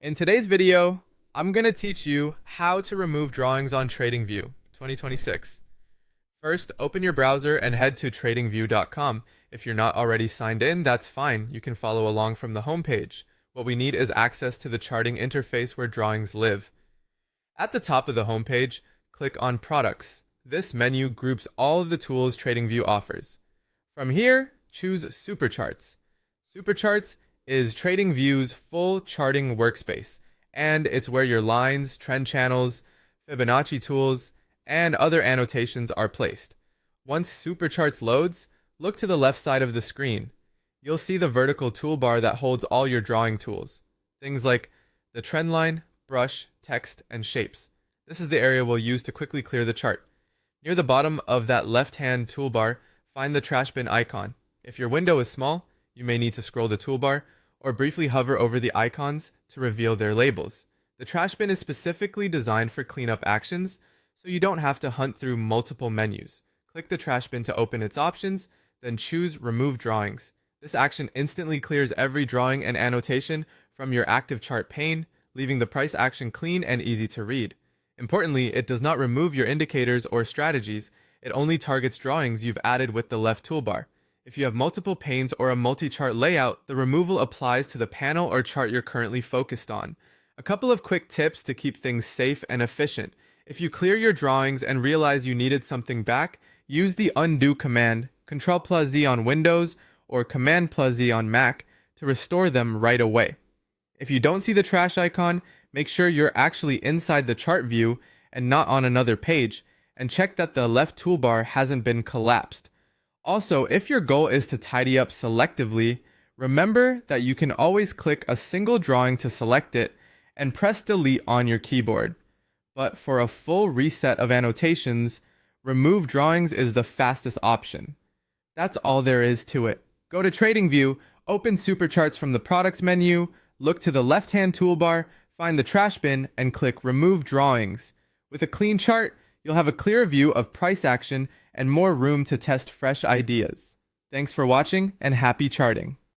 In today's video, I'm going to teach you how to remove drawings on TradingView 2026. First, open your browser and head to tradingview.com. If you're not already signed in, that's fine. You can follow along from the homepage. What we need is access to the charting interface where drawings live. At the top of the homepage, click on Products. This menu groups all of the tools TradingView offers. From here, choose Supercharts. Supercharts is TradingView's full charting workspace, and it's where your lines, trend channels, Fibonacci tools, and other annotations are placed. Once Supercharts loads, look to the left side of the screen. You'll see the vertical toolbar that holds all your drawing tools. Things like the trend line, brush, text, and shapes. This is the area we'll use to quickly clear the chart. Near the bottom of that left-hand toolbar, find the trash bin icon. If your window is small, you may need to scroll the toolbar or briefly hover over the icons to reveal their labels. The trash bin is specifically designed for cleanup actions, so you don't have to hunt through multiple menus. Click the trash bin to open its options, then choose Remove Drawings. This action instantly clears every drawing and annotation from your active chart pane, leaving the price action clean and easy to read. Importantly, it does not remove your indicators or strategies. It only targets drawings you've added with the left toolbar. If you have multiple panes or a multi-chart layout, the removal applies to the panel or chart you're currently focused on. A couple of quick tips to keep things safe and efficient. If you clear your drawings and realize you needed something back, use the undo command, Ctrl+Z on Windows or Command+Z on Mac to restore them right away. If you don't see the trash icon, make sure you're actually inside the chart view and not on another page, and check that the left toolbar hasn't been collapsed. Also, if your goal is to tidy up selectively, remember that you can always click a single drawing to select it and press delete on your keyboard. But for a full reset of annotations, remove drawings is the fastest option. That's all there is to it. Go to TradingView, open Supercharts from the Products menu, look to the left-hand toolbar, find the trash bin, and click Remove Drawings. With a clean chart, you'll have a clear view of price action and more room to test fresh ideas. Thanks for watching and happy charting.